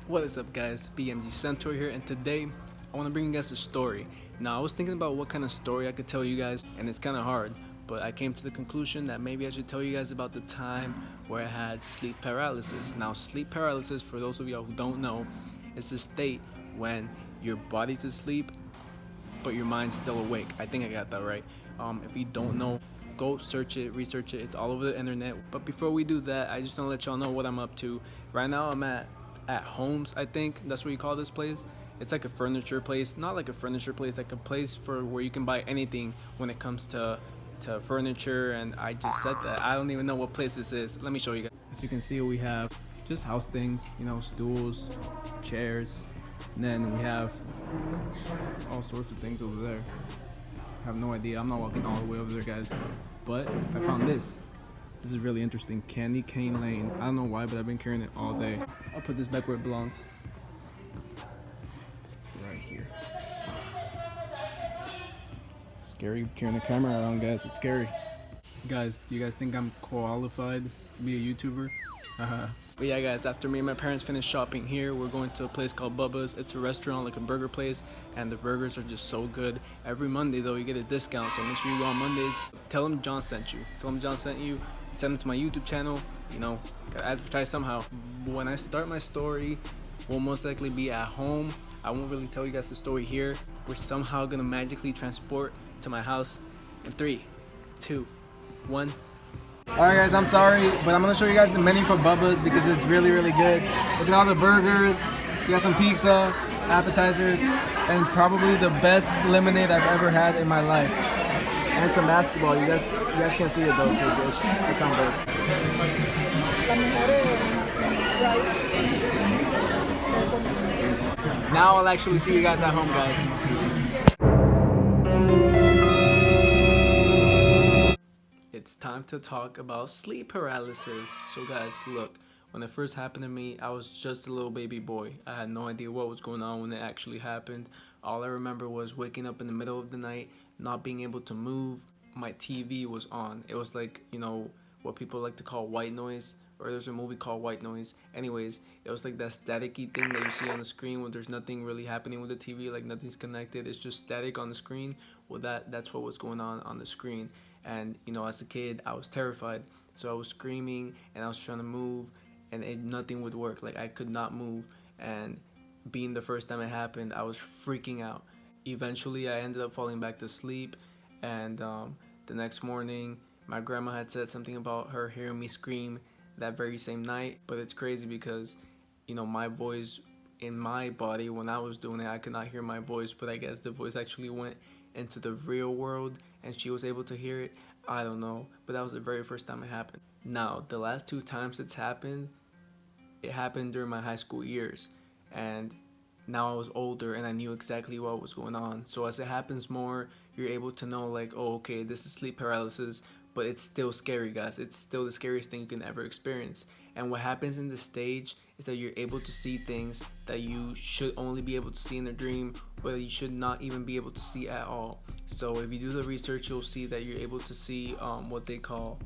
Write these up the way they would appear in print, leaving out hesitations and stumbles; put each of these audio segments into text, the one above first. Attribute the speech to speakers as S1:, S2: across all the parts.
S1: What is up, guys? BMG Centaur here, and today I want to bring you guys a story. Now, I was thinking about what kind of story I could tell you guys, and it's kind of hard, but I came to the conclusion that maybe I should tell you guys about the time where I had sleep paralysis. Now, sleep paralysis, for those of y'all who don't know, is a state when your body's asleep but your mind's still awake. I think I got that right. If you don't know, go search it, research it. It's all over the internet. But before we do that, I just want to let y'all know what I'm up to. Right now, I'm at Homes. I think that's what you call this place. It's like a furniture place, not like a furniture place, like a place for where you can buy anything when it comes to furniture. And I just said that. I don't even know what place this is. Let me show you guys. As you can see, we have just house things, stools, chairs, and then we have all sorts of things over there. I have no idea. I'm not walking all the way over there, guys. But I found this. This is really interesting. Candy cane lane. I don't know why, but I've been carrying it all day. I'll put this back where it belongs. Right here. Scary carrying the camera around, guys. It's scary. Guys, do you guys think I'm qualified to be a YouTuber? But yeah, guys, after me and my parents finished shopping here, we're going to a place called Bubba's. It's a restaurant, like a burger place, and the burgers are just so good. Every Monday, though, you get a discount, so make sure you go on Mondays. Tell them John sent you. Tell them John sent you. Send them to my YouTube channel. Gotta advertise somehow. When I start my story, we'll most likely be at home. I won't really tell you guys the story here. We're somehow gonna magically transport to my house in 3, 2, 1. Alright, guys, I'm sorry, but I'm gonna show you guys the menu for Bubba's because it's really good. Look at all the burgers. You got some pizza, appetizers, and probably the best lemonade I've ever had in my life. And it's a basketball. You guys can't see it though because it's on board. Now I'll actually see you guys at home, guys. It's time to talk about sleep paralysis. So guys, look, when it first happened to me, I was just a little baby boy. I had no idea what was going on when it actually happened. All I remember was waking up in the middle of the night, not being able to move. My TV was on. It was like, what people like to call white noise, or there's a movie called White Noise. Anyways, it was like that staticky thing that you see on the screen when there's nothing really happening with the TV, like nothing's connected, it's just static on the screen. Well, that's what was going on the screen. And as a kid, I was terrified, so I was screaming and I was trying to move, and nothing would work. Like, I could not move. And being the first time it happened, I was freaking out. Eventually, I ended up falling back to sleep, and the next morning, my grandma had said something about her hearing me scream that very same night. But it's crazy because my voice in my body, when I was doing it, I could not hear my voice, but I guess the voice actually went into the real world and she was able to hear it. I don't know, but that was the very first time it happened. Now, the last 2 times it happened during my high school years, and now I was older and I knew exactly what was going on. So as it happens more, you're able to know, like, oh, okay, this is sleep paralysis, but it's still scary, guys. It's still the scariest thing you can ever experience. And what happens in this stage is that you're able to see things that you should only be able to see in a dream, or that you should not even be able to see at all. So if you do the research, you'll see that you're able to see what they call,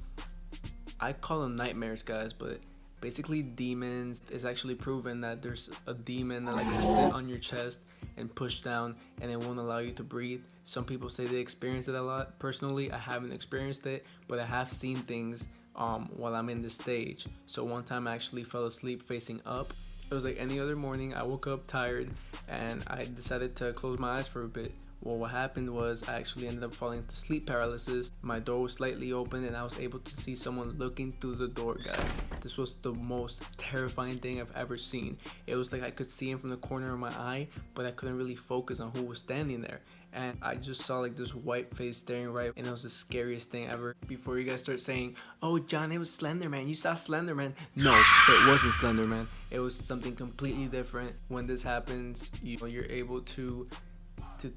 S1: I call them nightmares, guys, but basically demons. It's actually proven that there's a demon that likes to sit on your chest and push down, and it won't allow you to breathe. Some people say they experience it a lot. Personally, I haven't experienced it, but I have seen things while I'm in this stage. So one time I actually fell asleep facing up. It was like any other morning. I woke up tired and I decided to close my eyes for a bit. Well, what happened was I actually ended up falling into sleep paralysis. My door was slightly open and I was able to see someone looking through the door, guys. This was the most terrifying thing I've ever seen. It was like I could see him from the corner of my eye, but I couldn't really focus on who was standing there. And I just saw like this white face staring right, and it was the scariest thing ever. Before you guys start saying, oh John, it was Slenderman, you saw Slenderman. No, it wasn't Slenderman. It was something completely different. When this happens, you're able to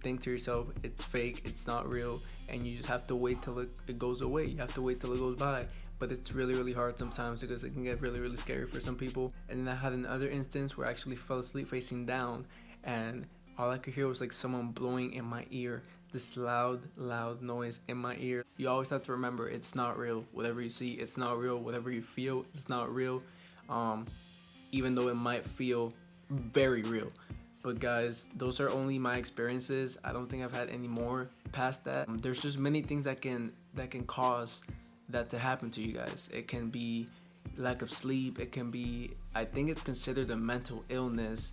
S1: think to yourself, it's fake, it's not real, and you just have to wait till it goes away. You have to wait till it goes by. But it's really hard sometimes because it can get really scary for some people. And then I had another instance where I actually fell asleep facing down, and all I could hear was like someone blowing in my ear. This loud noise in my ear. You always have to remember, it's not real. Whatever you see, it's not real. Whatever you feel, it's not real. Even though it might feel very real. But guys, those are only my experiences. I don't think I've had any more past that. There's just many things that can cause that to happen to you guys. It can be lack of sleep. It can be, I think it's considered a mental illness.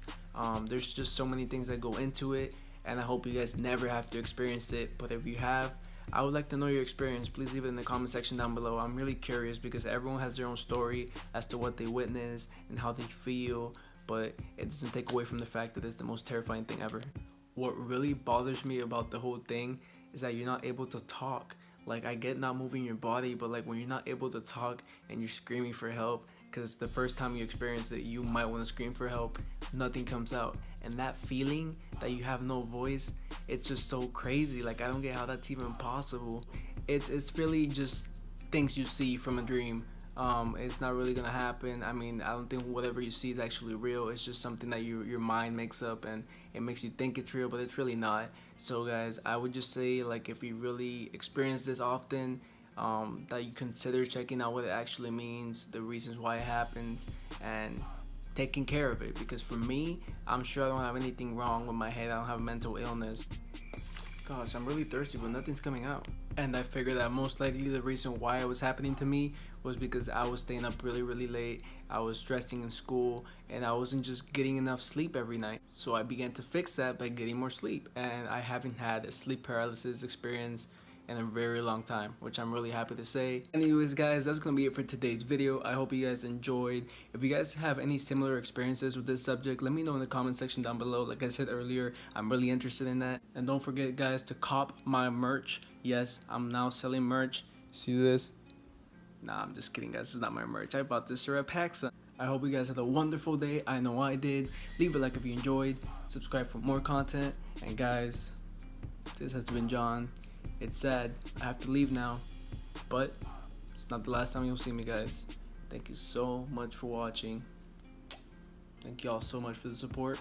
S1: There's just so many things that go into it, and I hope you guys never have to experience it. But if you have, I would like to know your experience. Please leave it in the comment section down below. I'm really curious because everyone has their own story as to what they witnessed and how they feel, but it doesn't take away from the fact that it's the most terrifying thing ever. What really bothers me about the whole thing is that you're not able to talk. Like, I get not moving your body, but like when you're not able to talk and you're screaming for help, because the first time you experience it, you might want to scream for help, nothing comes out. And that feeling that you have no voice, it's just so crazy. Like, I don't get how that's even possible. It's really just things you see from a dream. It's not really gonna happen. I mean, I don't think whatever you see is actually real. It's just something that your mind makes up, and it makes you think it's real, but it's really not. So guys, I would just say, like, if you really experience this often, that you consider checking out what it actually means, the reasons why it happens, and taking care of it. Because for me, I'm sure I don't have anything wrong with my head. I don't have a mental illness. Gosh, I'm really thirsty, but nothing's coming out. And I figured that most likely the reason why it was happening to me was because I was staying up really late, I was stressing in school, and I wasn't just getting enough sleep every night. So I began to fix that by getting more sleep, and I haven't had a sleep paralysis experience in a very long time, which I'm really happy to say. Anyways guys, that's gonna be it for today's video. I hope you guys enjoyed. If you guys have any similar experiences with this subject, let me know in the comment section down below. Like I said earlier, I'm really interested in that. And don't forget guys to cop my merch. Yes, I'm now selling merch. See this? Nah, I'm just kidding guys, this is not my merch. I bought this at PAX. I hope you guys had a wonderful day. I know I did. Leave a like if you enjoyed. Subscribe for more content. And guys, this has been John. It's sad, I have to leave now, but it's not the last time you'll see me guys. Thank you so much for watching. Thank y'all so much for the support.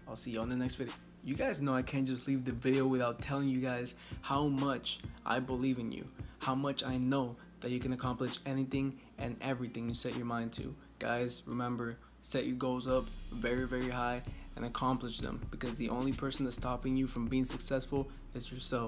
S1: I'll see you on the next video. You guys know I can't just leave the video without telling you guys how much I believe in you. How much I know that you can accomplish anything and everything you set your mind to. Guys, remember, set your goals up very high and accomplish them, because the only person that's stopping you from being successful is yourself.